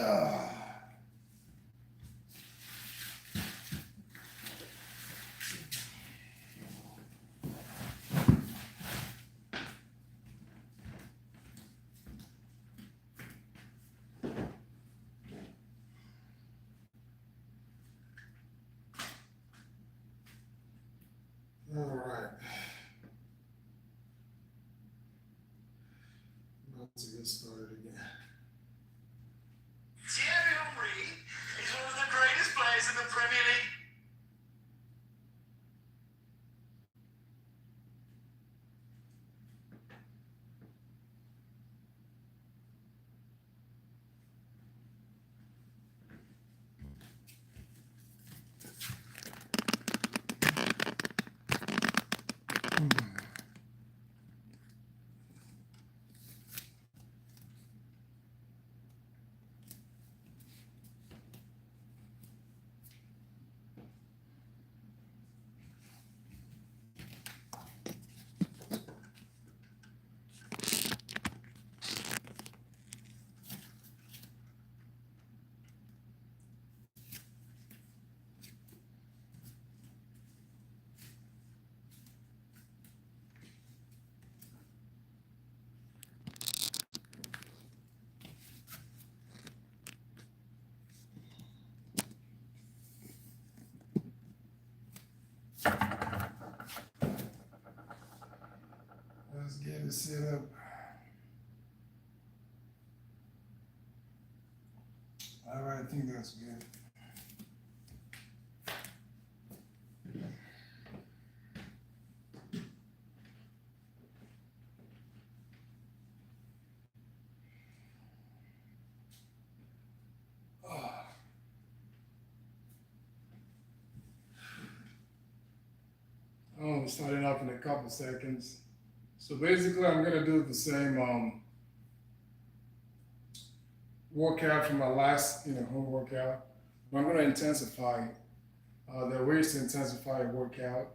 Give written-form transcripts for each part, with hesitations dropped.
Ah. All right. About to get started again. Thierry Henry is one of the greatest players in the Premier League. Let's get it set up. All right, I think that's good. Oh, starting off in a couple seconds. So basically, I'm gonna do the same workout from my last, home workout. But I'm gonna intensify it. There are ways to intensify a workout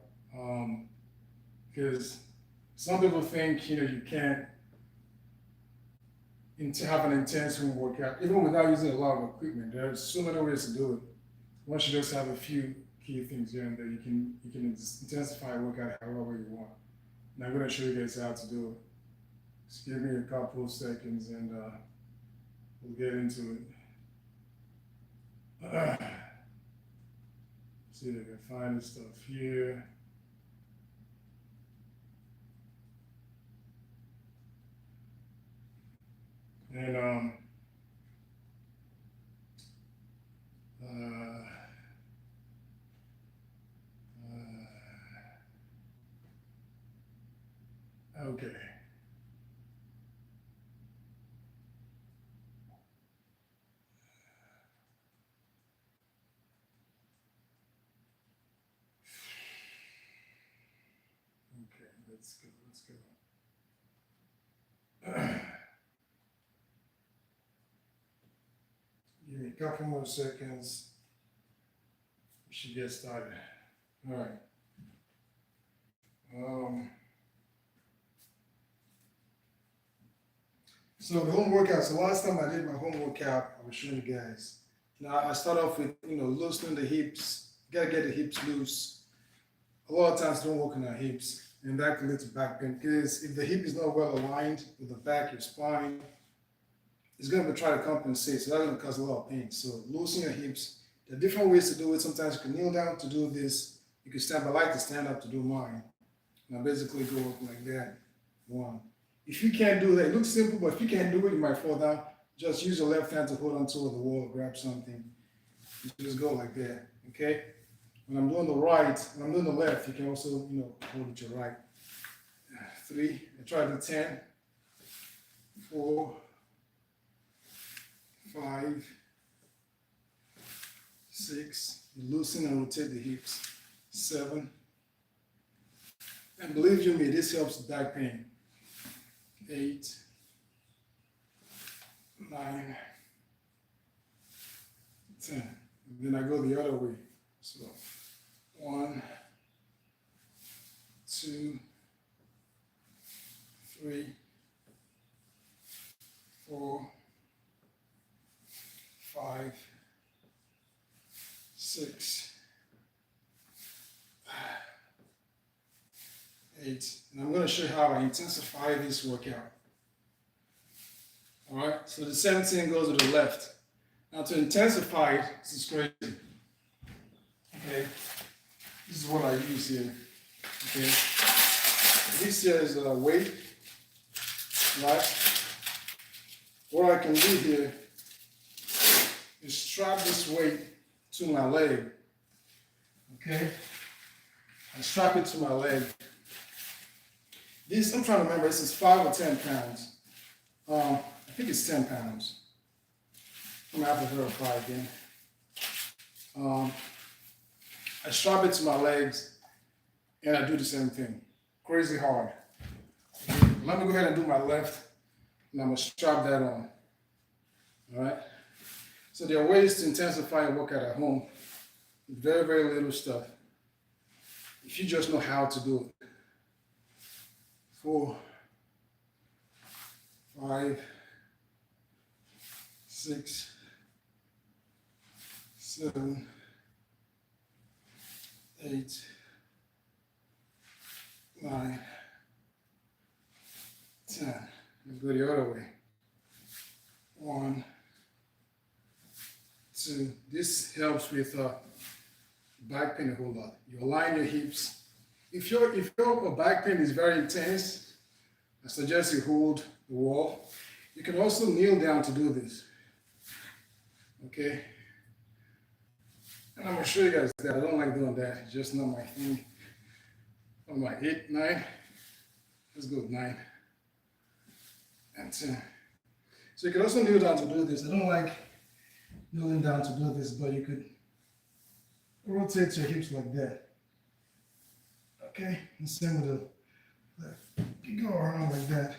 because some people think you can't have an intense home workout even without using a lot of equipment. There's so many ways to do it. Once you just have a few key things here and there, you can intensify a workout however you want. And I'm gonna show you guys how to do it. Just give me a couple of seconds and we'll get into it. See if I can find this stuff here. And uh, okay. Okay, let's go. Let's go. Give me a couple more seconds. We should get started. All right. Um, so the home workout. So last time I did my home workout, I was showing you guys. Now I start off with loosening the hips. You gotta get the hips loose. A lot of times don't work on our hips, and that can lead to back pain because if the hip is not well aligned with the back, your spine, it's going to try to compensate. So that's going to cause a lot of pain. So loosen your hips. There are different ways to do it. Sometimes you can kneel down to do this. You can stand, but I like to stand up to do mine. And I basically go up like that. One. If you can't do that, it looks simple, but if you can't do it, you might fall down. Just use your left hand to hold onto the wall, grab something. You just go like that. Okay? When I'm doing the right, when I'm doing the left, you can also, hold it your right. 3. I try to 10, 4, 5, 6. You loosen and rotate the hips. 7. And believe you me, this helps with back pain. 8, 9, 10. And then I go the other way. So 1, 2, 3, 4, 5, 6, 8. And I'm going to show you how I intensify this workout. All right, so the same thing goes to the left. Now to intensify it, this is crazy. Okay, this is what I use here. Okay, this here is a weight, right? What I can do here is strap this weight to my leg. Okay, I strap it to my leg. This, I'm trying to remember, this is 5 or 10 pounds. I think it's 10 pounds. I'm gonna have to verify again. I strap it to my legs and I do the same thing. Crazy hard. Okay. Let me go ahead and do my left and I'm gonna strap that on. All right. So there are ways to intensify your workout at home. Very, very little stuff. If you just know how to do it. 4, 5, 6, 7, 8, 9, 10. Let's go the other way. 1, 2. This helps with back pain a whole lot. You align your hips. If your back pain is very intense, I suggest you hold the wall. You can also kneel down to do this. Okay? And I'm gonna show you guys that. I don't like doing that. It's just not my thing. On my 8, 9. Let's go with 9 and 10. So you can also kneel down to do this. I don't like kneeling down to do this, but you could rotate your hips like that. Okay, and same with the left. You go around like that.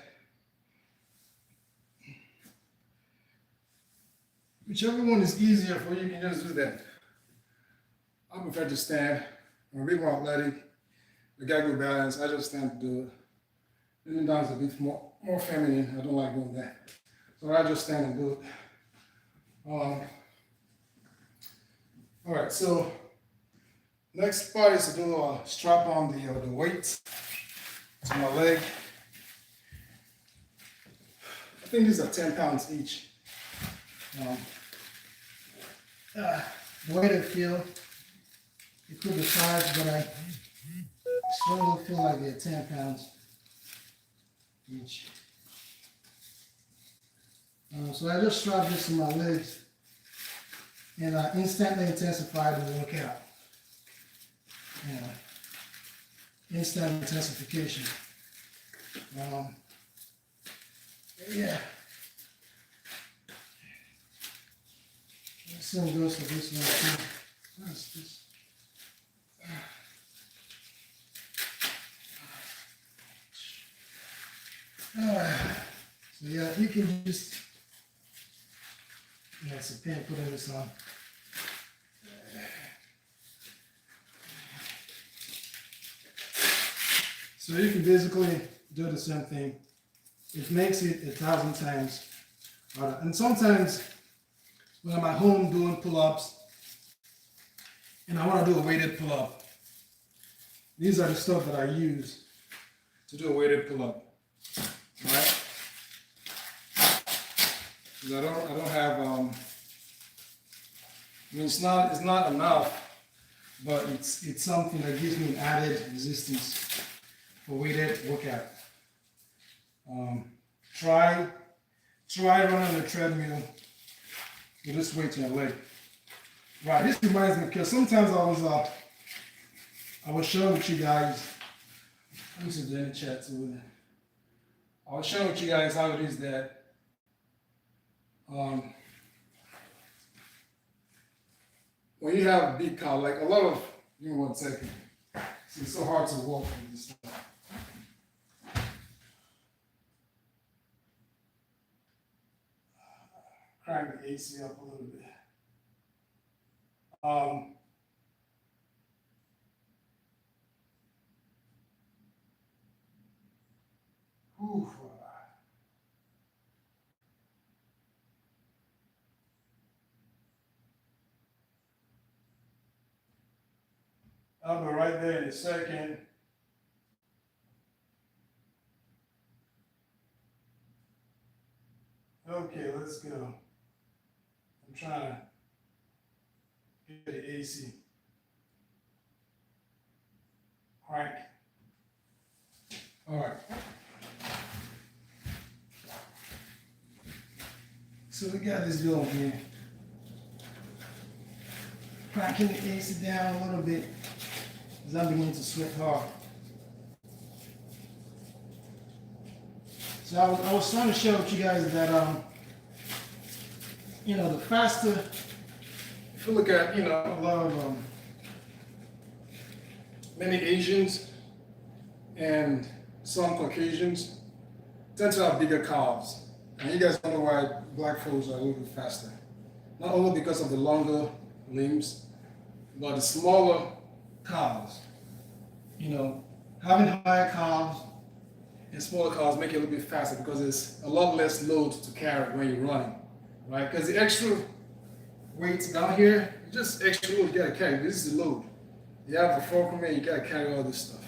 Whichever one is easier for you, you can just do that. I prefer to stand. I'm a bit more athletic. I got good balance. I just stand to do it. Kneeling down is a bit more feminine. I don't like doing that. So I just stand and do it. All right, so next part is to do a strap on the weights to my leg. I think these are 10 pounds each. The way they feel, it could be 5, but I strongly feel like they're 10 pounds each. So I just strap this to my legs and I instantly intensify the workout. Instant intensification. Yeah. Same goes for this one too. What's this? So yeah, you can just it's a pin, put this on. So you can basically do the same thing. It makes it 1,000 times harder. And sometimes when I'm at home doing pull-ups and I want to do a weighted pull-up, these are the stuff that I use to do a weighted pull-up. Right? Because I don't have I mean it's not enough, but it's something that gives me an added resistance for weighted workout. Try running the treadmill with this weight to your leg. Right, this reminds me because sometimes I was sharing with you guys. Let me see if there's any chat to it. I was sharing with you guys how it is that when you have big car, like a lot of, give me 1 second. It's so hard to walk with this stuff. Crank the AC up a little bit. Whew. I'll be right there in a second. Okay, let's go. I'm trying to get the AC. Crank. All right. So we got this going here. Cranking the AC down a little bit as I'm beginning to sweat hard. So I was trying to show you guys that the faster, if you look at a lot of many Asians and some Caucasians tend to have bigger calves. And you guys wonder why black folks are a little bit faster. Not only because of the longer limbs, but the smaller calves. Having higher calves and smaller calves make it a little bit faster because it's a lot less load to carry when you're running, right? Because the extra weights down here, just extra load you gotta carry. This is the load. You have the fulcrum and you gotta carry all this stuff.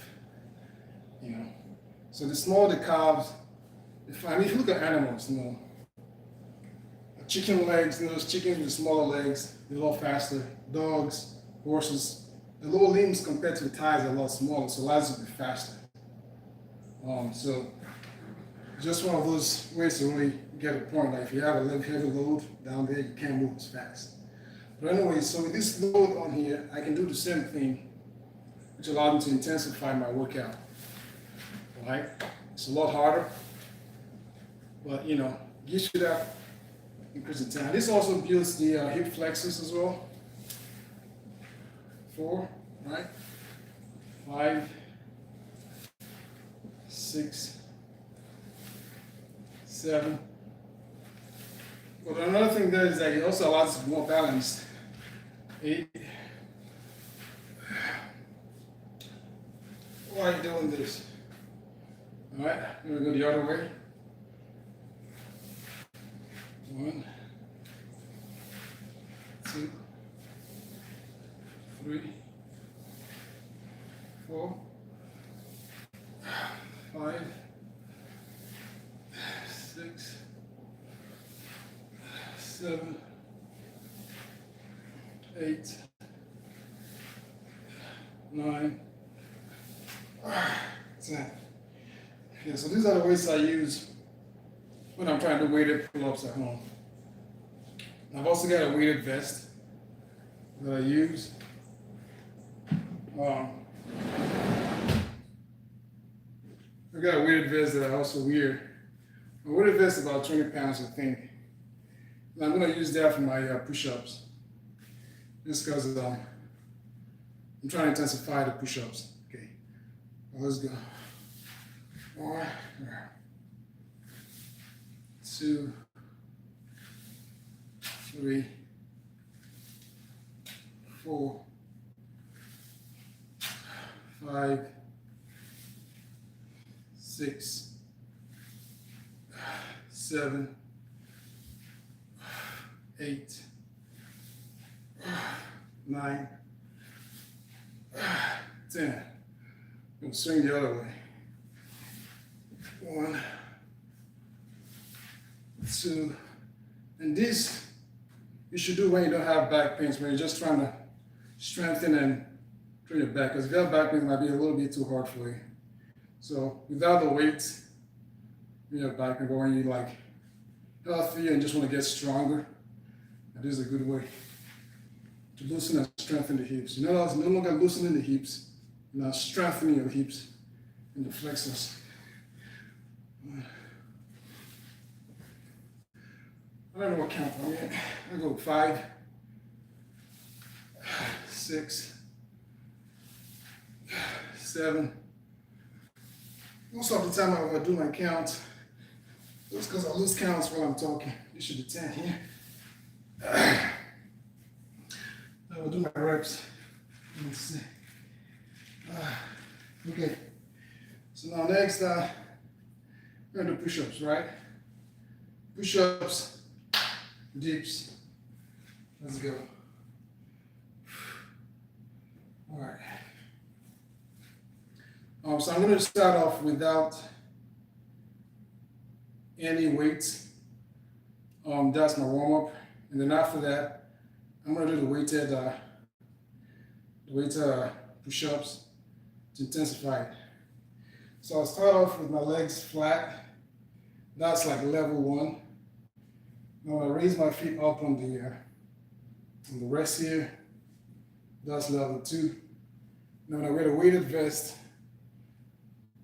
So the smaller the calves, if you look at animals, chicken legs, those chickens with smaller legs, they're a lot faster. Dogs, horses, the lower limbs compared to the thighs are a lot smaller, so it allows you to be faster. So just one of those ways to really get a point. Like if you have a heavy load down there, you can't move as fast. But anyway, so with this load on here, I can do the same thing, which allows me to intensify my workout. Right? It's a lot harder, but gives you that increase in time. This also builds the hip flexors as well. 4, right? 5, 6, 7. But another thing there is that it also allows us to be more balanced. 8. Why are you doing this? All right, I'm going to go the other way. 1, 2, 3, 4, 5, 6, 7, 8, 9, 10. Yeah, so these are the weights I use when I'm trying to do weighted pull-ups at home. I've also got a weighted vest that I use. I've got a weighted vest that I also wear. My weighted vest is about 20 pounds, I think. And I'm going to use that for my push-ups. Just because I'm trying to intensify the push-ups. Okay, well, let's go. 1, 2, 3, 4, 5, 6, 7, 8, 9, 10. I'm going to swing the other way. 1, 2, and this you should do when you don't have back pains, when you're just trying to strengthen and train your back. Because if you have back pain, it might be a little bit too hard for you. So without the weight, you have back pain, but when you're like healthy and just want to get stronger, this is a good way to loosen and strengthen the hips. No longer loosening the hips, now strengthening your hips and the flexors. I don't know what count I'm in. I go 5, 6, 7. Most of the time I overdo my count. Just because I lose counts while I'm talking. This should be 10 here. I will do my reps. Let's see. Okay. So now next, we're gonna do push-ups, right? Push-ups, dips. Let's go. All right. So I'm going to start off without any weights. That's my warm up, and then after that, I'm going to do the weighted push-ups to intensify it. So I'll start off with my legs flat. That's like level one. Now I raise my feet up on the rest here. That's level two. Now when I wear a weighted vest,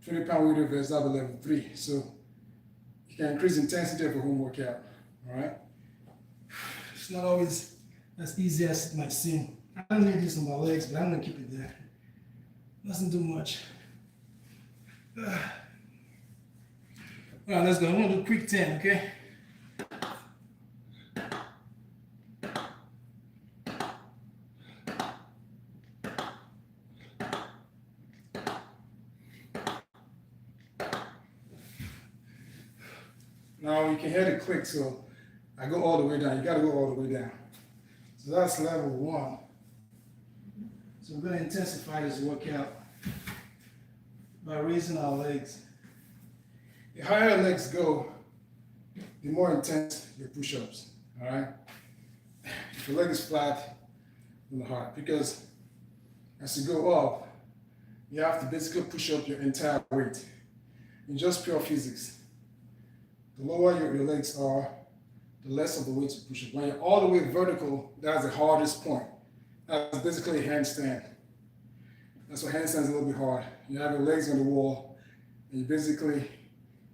20-pound weighted vest, that'll be level three. So you can increase intensity of a home workout. All right. It's not always as easy as it might seem. I don't need this on my legs, but I'm gonna keep it there. Doesn't do much. All right, let's go. I'm gonna do quick 10, okay? Now you can hear the click, so I go all the way down. You gotta go all the way down. So that's level one. So we're gonna intensify this workout by raising our legs. The higher legs go, the more intense your push-ups, all right? If your leg is flat, then the hard, because as you go up, you have to basically push up your entire weight in just pure physics. The lower your legs are, the less of the weight you push up. When you're all the way vertical, that's the hardest point. That's basically a handstand. That's why handstands a little bit hard. You have your legs on the wall, and you're basically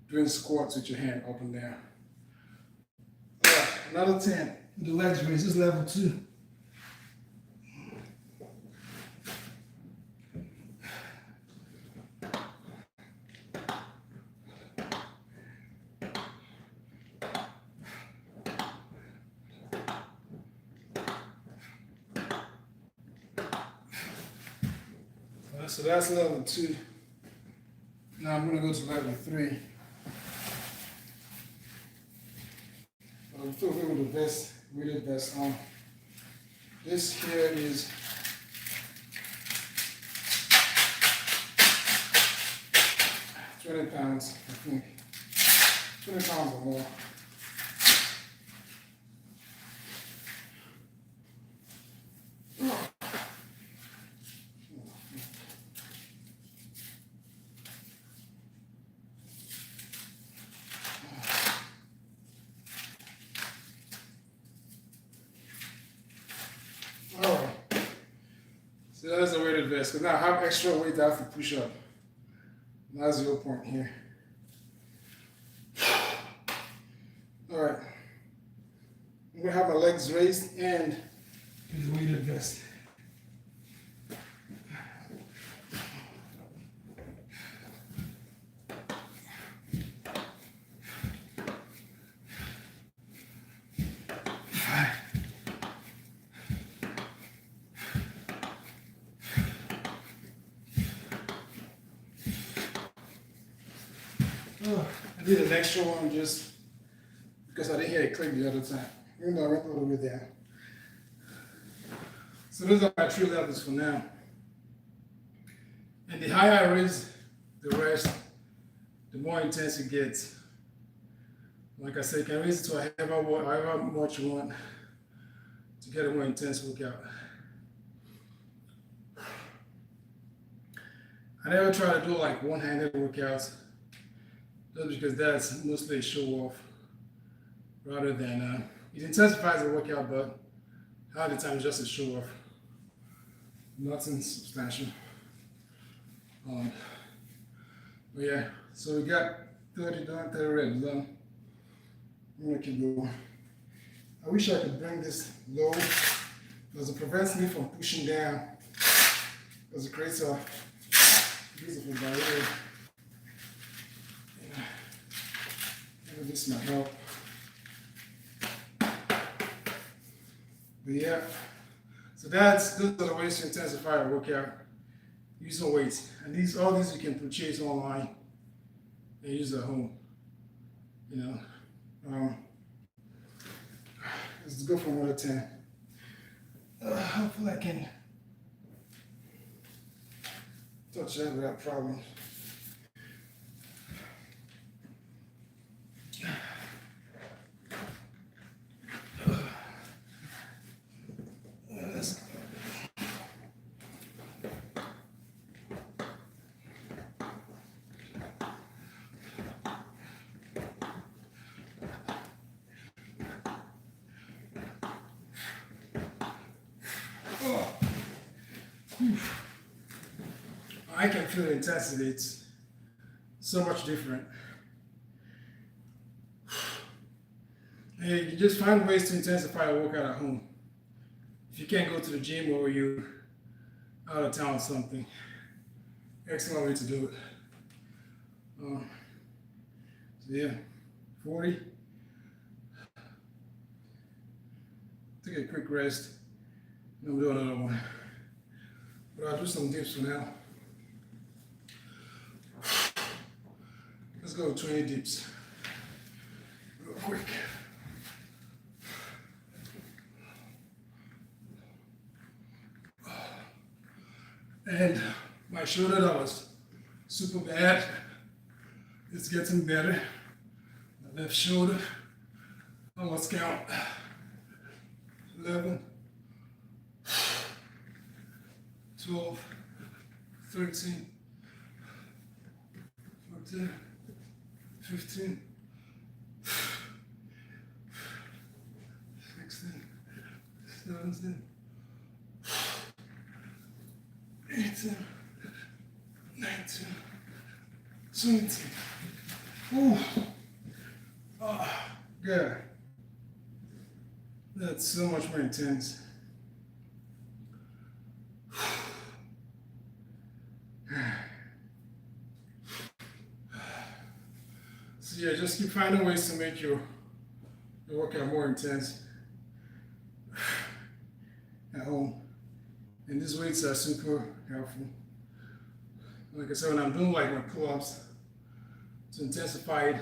doing squats with your hand up and down. All right, another 10. The legs raise. This is level two. So that's level two. Now I'm going to go to level three. Feel free with the vest, weighted vest on. This here is 20 pounds, I think. 20 pounds or more. Alright, so that's the weighted vest. Because now I have extra weight I have to push up. That's 0 point here. Alright, I'm going to have my legs raised and the weighted vest. I did an extra one just because I didn't hear it click the other time. Even though I went all the way there. So those are my 3 levels for now. And the higher I raise the rest, the more intense it gets. Like I said, you can raise it to however much you want to get a more intense workout. I never try to do like one-handed workouts. Just because that's mostly a show off rather than it intensifies the workout, but half the time it's just a show off, nothing substantial. But yeah, so we got 30 done, 30 reps done. I'm gonna keep going. I wish I could bring this low because it prevents me from pushing down because it creates a beautiful barrier. This might help. But yeah, so those are the ways to intensify a workout. Use some weights, and all these you can purchase online and use at home. You know, let's go for another 10. Hopefully I can Touch that without problem. Let's oh. I can feel the intensity. It's so much different. Hey, you just find ways to intensify a workout at home. If you can't go to the gym or you're out of town or something, excellent way to do it. So yeah, 40. Take a quick rest. Then we'll do another one. But I'll do some dips for now. Let's go 20 dips. Real quick. And my shoulder that was super bad. It's getting better. The left shoulder. Almost count. 11, 12, 13, 14, 15, 16, 17, 18, 19, 20. Ooh. Oh, good. That's so much more intense. So yeah, just keep finding ways to make your workout more intense at home. And these weights are super helpful. Like I said, when I'm doing like my pull-ups, it's intensified.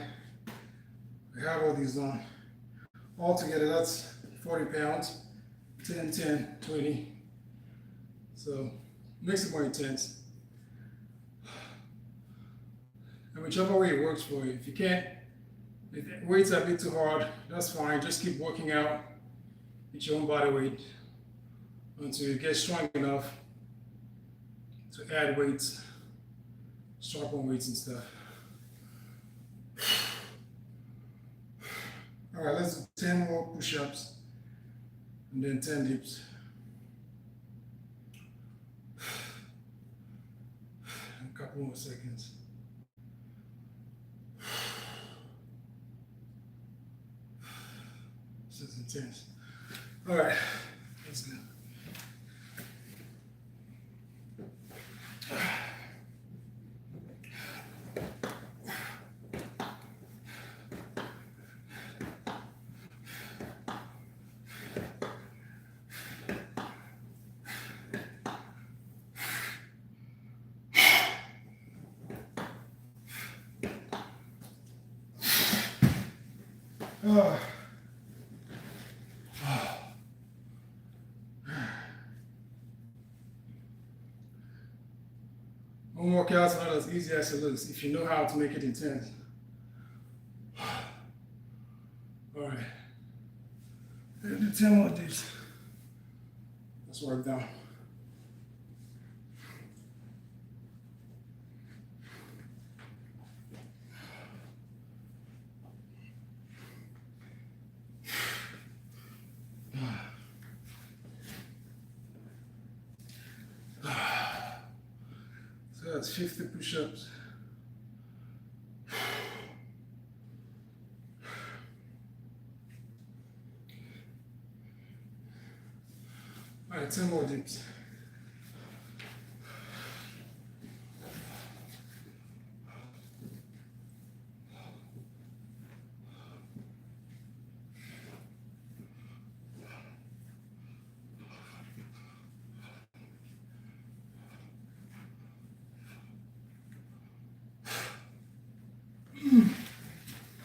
I have all these on. Altogether, that's 40 pounds, 10, 10, 20. So makes it more intense. And whichever way it works for you. If you can't, if weights are a bit too hard, that's fine. Just keep working out with your own body weight until you get strong enough to add weights, strap on weights and stuff. All right, let's do 10 more push-ups and then 10 dips. A couple more seconds. This is intense. All right, let's go. Oh. Home workouts are not as easy as it looks if you know how to make it intense. All right, let's do 10 more dips. Let's work down. So that's 50 push-ups. All right, 10 more dips.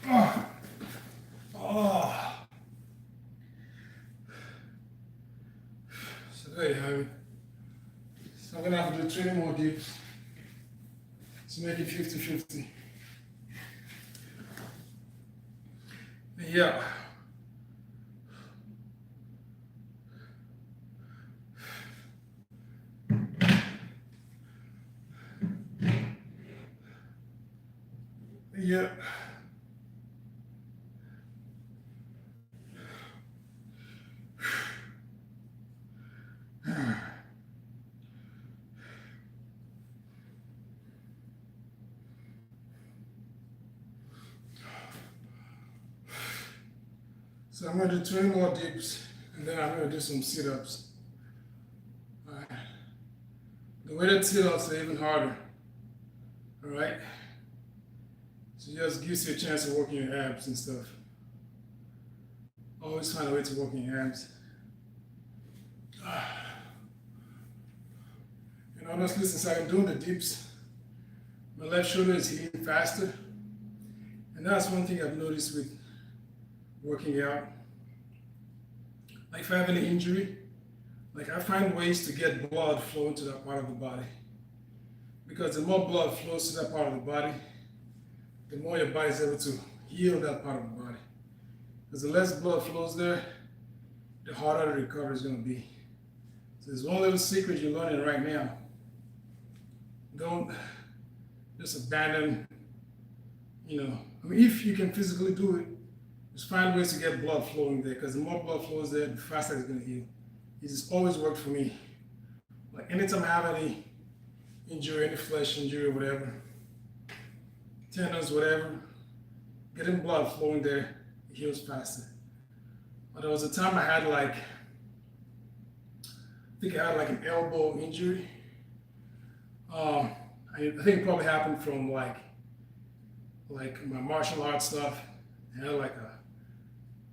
Oh. Oh. So there you have it. So I'm gonna have to do 20 more dips. Let's make it 50-50. Yeah. Yeah. So I'm gonna do 20 more dips, and then I'm gonna do some sit-ups. All right. The weighted sit-ups are even harder. All right. So it just gives you a chance of working your abs and stuff. Always find a way to work in your abs. And honestly, since I'm doing the dips, my left shoulder is healing faster. And that's one thing I've noticed with working out. Like if I have any injury, like I find ways to get blood flowing to that part of the body. Because the more blood flows to that part of the body, the more your body is able to heal that part of the body. Because the less blood flows there, the harder the recovery is going to be. So there's one little secret you're learning right now. Don't just abandon, I mean, if you can physically do it, just find ways to get blood flowing there, because the more blood flows there, the faster it's going to heal. It just always worked for me. Like anytime I have any injury, any flesh injury or whatever, tendons, whatever, getting blood flowing there, it heals faster. But there was a time I had I think I had like an elbow injury. I think it probably happened from like my martial arts stuff. I had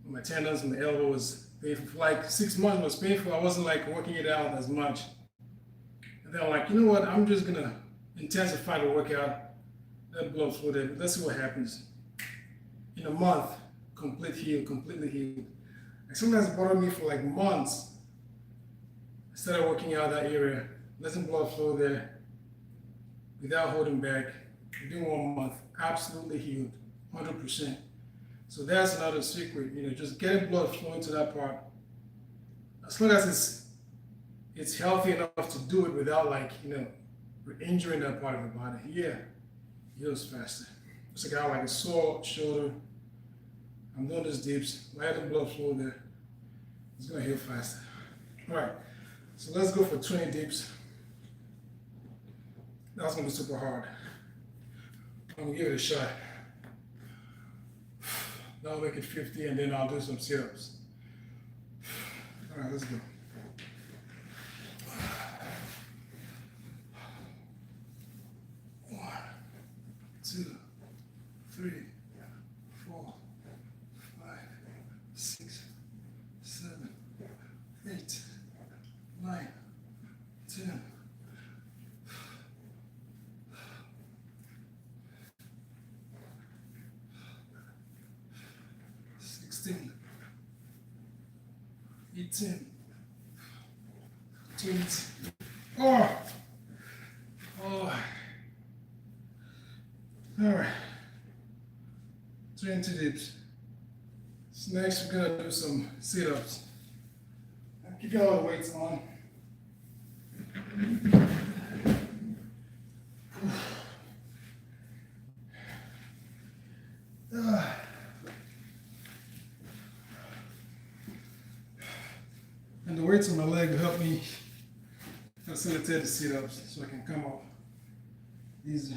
my tendons and the elbow was painful. For like 6 months it was painful. I wasn't like working it out as much. And then I'm like, you know what? I'm just gonna intensify the workout. Let blood flow there. Let's see what happens. In a month, completely healed. Like sometimes it bothered me for like months. I started working out that area, letting blood flow there without holding back. Within 1 month, absolutely healed, 100%. So that's another secret, just getting blood flowing to that part. As long as it's healthy enough to do it without injuring that part of the body. Yeah, heals faster. It's like I have like a sore shoulder. I'm doing these dips, let the blood flow there. It's gonna heal faster. All right, so let's go for 20 dips. That's gonna be super hard. I'm gonna give it a shot. Now I'll make it 50 and then I'll do some sit-ups. All right, let's go. 1, 2, 3, 4, 5, 6, 7, 8, 9, 10. 16, 18, 20. Oh! All right. 20 dips. So next we're gonna do some sit-ups. Keep all the weights on. And the weights on my leg will help me facilitate the sit-ups so I can come up easy.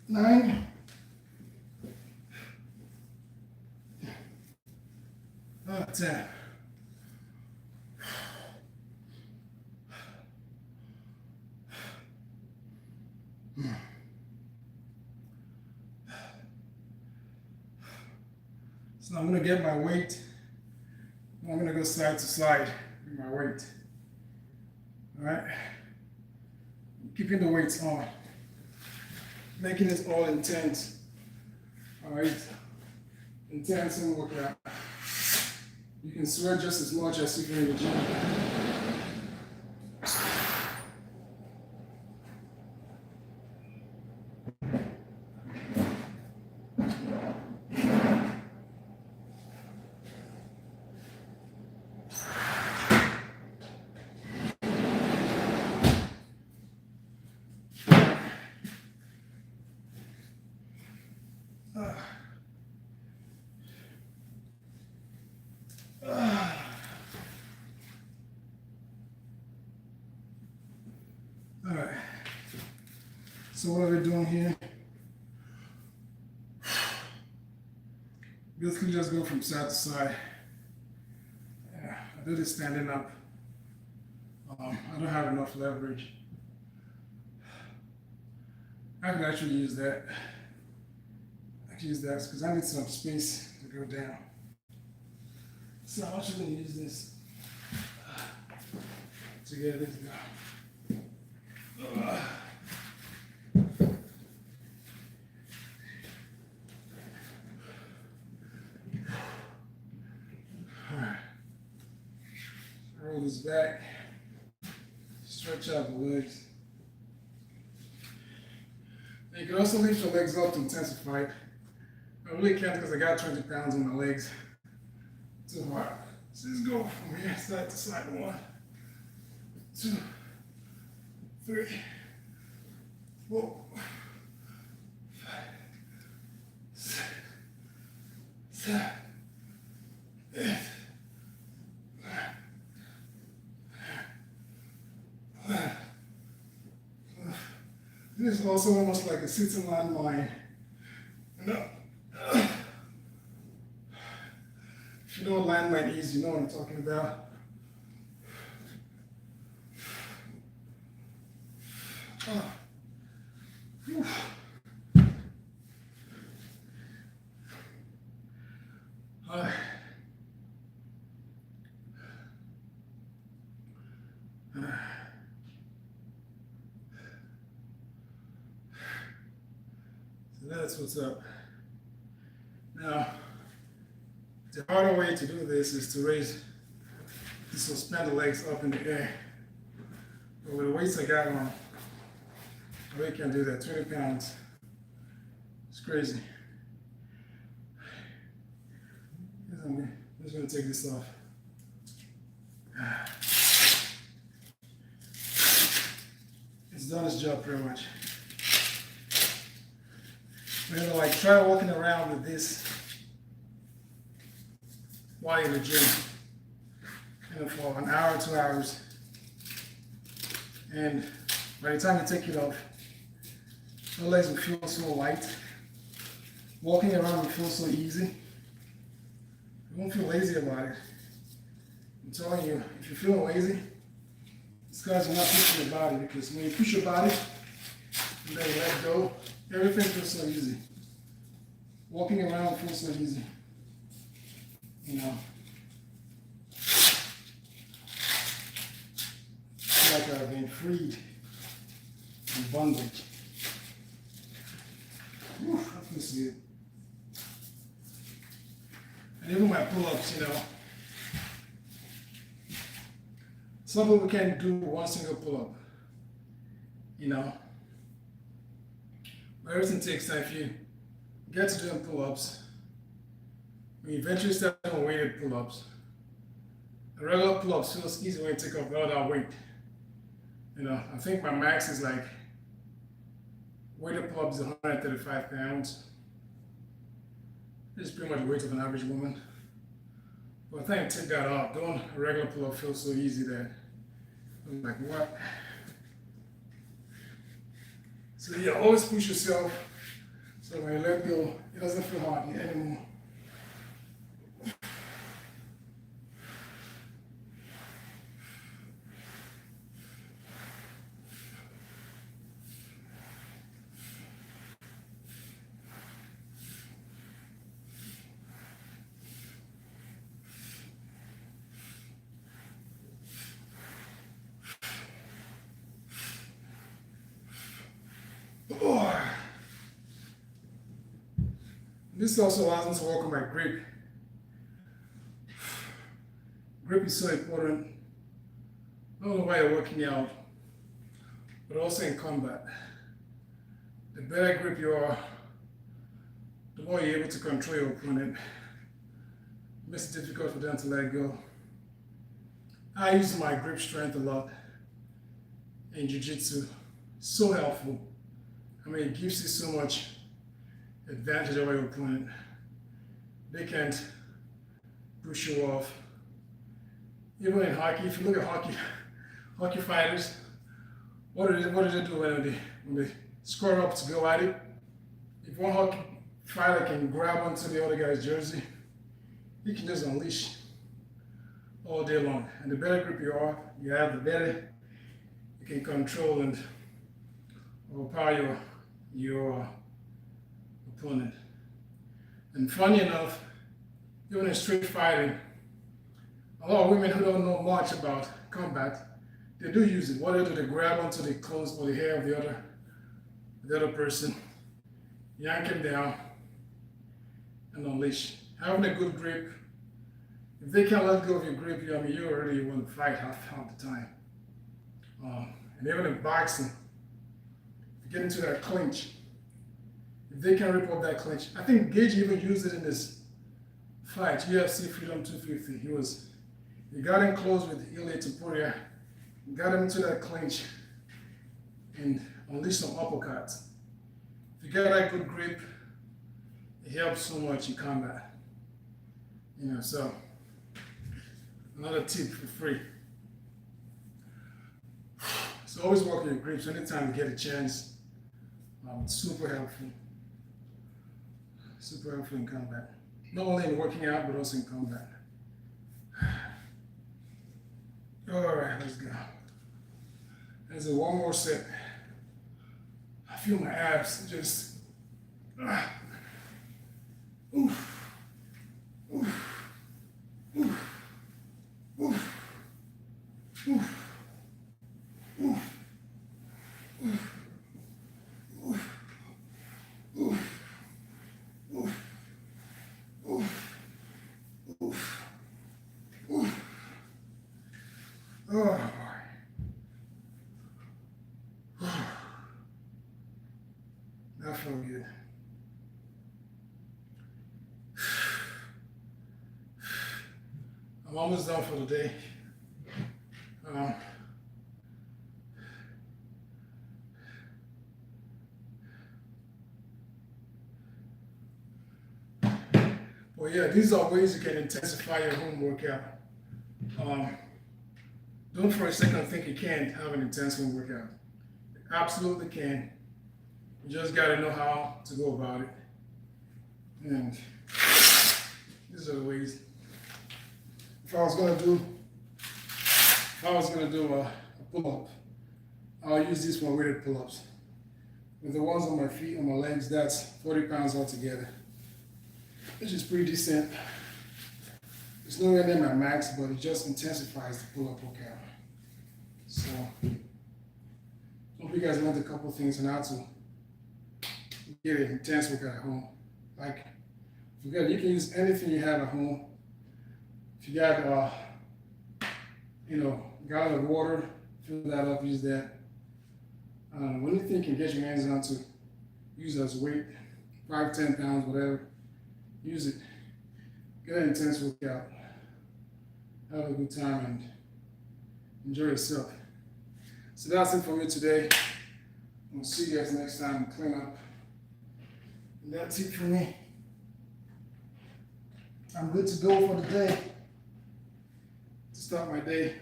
Nine, 10. So I'm gonna get my weight. I'm gonna go side to side with my weight. All right. Keeping the weights on. Making it all intense. All right. Intense and workout. You can sweat just as much as if you're in the gym. All right. So what are we doing here? Basically just go from side to side. Yeah, I do this standing up. I don't have enough leverage. I could actually use that. I can use that because I need some space to go down. So I'm actually going to use this to get this down. Alright. Roll this back. Stretch out the legs. And you can also lift your legs up to Intensified. I really can't because I got 20 pounds on my legs. Too hard. So let's go from here, side to side. 1, 2, 3, 4, 5, 6, 7, 8, 9. This is also almost like a sitting landmine. If you know what landmine is, you know what I'm talking about. All right. So that's what's up. Now, the harder way to do this is to suspend the legs up in the air. But with the weights I got on, I really can't do that. 20 pounds. It's crazy. I'm just going to take this off. It's done its job pretty much. We're going to like try walking around with this while you're in the gym, for an hour, 2 hours. And by the time you take it off, your legs will feel so light. Walking around will feel so easy. You won't feel lazy about it. I'm telling you, if you're feeling lazy, it's because you're not pushing your body, because when you push your body and then you let go, everything feels so easy. Walking around feels so easy. You know. It's like I've been freed from bondage. Whew, that feels good. And even my pull-ups, some people can't do one single pull-up, But everything takes time. If you get to doing pull-ups, when you eventually start doing weighted pull-ups, the regular pull-ups feels easy when you take off all that weight. I think my max is like, weighted pull-ups is 135 pounds. This is pretty much the weight of an average woman. But I think I take that off. Doing a regular pull-up feels so easy that I'm like, what? So yeah, always push yourself so when you let go, it doesn't feel hard anymore. Oh. This also allows me to work on my grip. Grip is so important. Not only while you're working out, but also in combat. The better grip you are, the more you're able to control your opponent. It makes it difficult for them to let go. I use my grip strength a lot in Jiu-Jitsu. So helpful. I mean, it gives you so much advantage over your opponent. They can't push you off. Even in hockey, if you look at hockey fighters, what do they do when they square up to go at it? If one hockey fighter can grab onto the other guy's jersey, he can just unleash all day long. And the better grip you have, the better you can control and overpower your opponent. And funny enough, even in street fighting, a lot of women who don't know much about combat, they do use it. What they do, they grab onto the clothes or the hair of the other person, yank him down, and unleash. Having a good grip, if they can't let go of your grip, you already want to fight half the time. And even in boxing, if you get into that clinch, if they can rip up that clinch, I think Gage even used it in this fight, UFC Freedom 250. He got in close with Ilia Topuria, got him into that clinch, and unleashed some uppercuts. If you get that good grip, it helps so much in combat. So another tip for free. So always work on your grips anytime you get a chance. It's super helpful. Super helpful in combat. Not only in working out, but also in combat. All right, let's go. There's one more set. I feel my abs just. Oof. Oof. Oof. Oof. Oof. Oof. Oof. Oof. Oof. Oof. Oof. Oof. Oh boy. That felt good. I'm almost done for the day. Well, yeah, these are ways you can intensify your home workout. Don't for a second think you can't have an intense home workout. You absolutely can. You just got to know how to go about it. And these are the ways. If I was gonna do a pull-up, I'll use these for weighted pull-ups. With the ones on my feet, on my legs, that's 40 pounds altogether. Which is pretty decent. It's nowhere near my max, but it just intensifies the pull-up workout. So, hope you guys learned a couple things on how to get an intense workout at home. Like, forget, you can use anything you have at home. If you got, gallon of water, fill that up, use that. Anything you can get your hands on to use as weight, 5, 10 pounds, whatever, use it. Get an intense workout. Have a good time and enjoy yourself. So that's it for me today. I'll see you guys next time and clean up. And that's it for me. I'm good to go for the day. To start my day.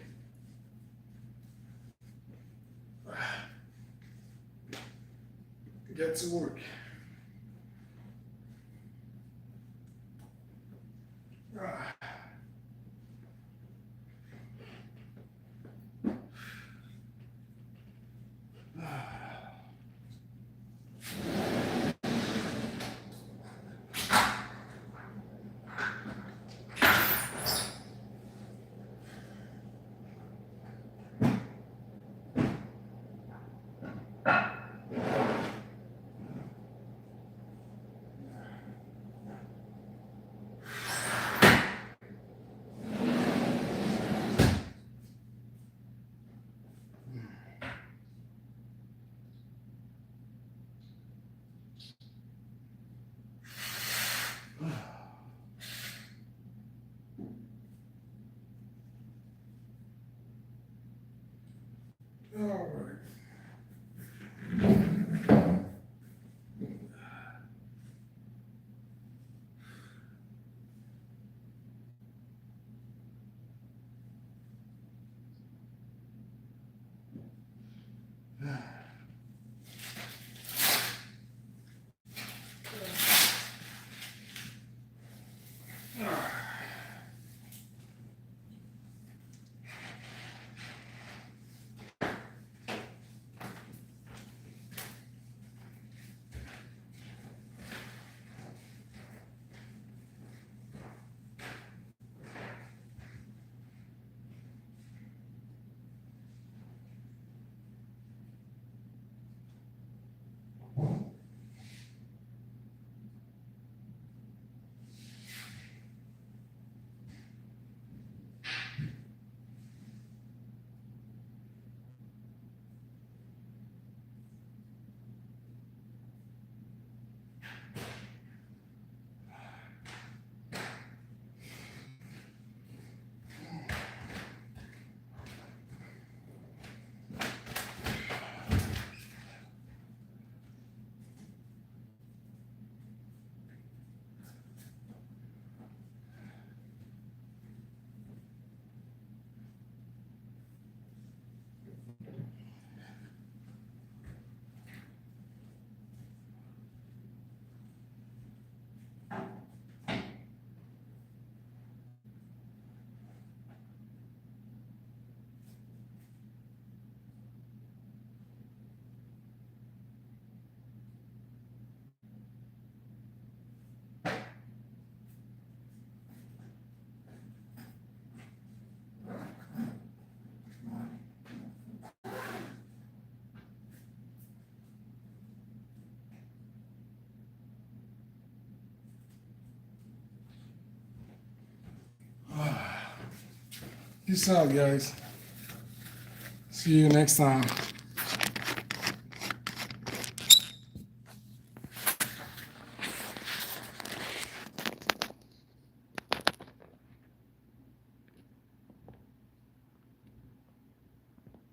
Get to work. All right. Peace out, guys. See you next time.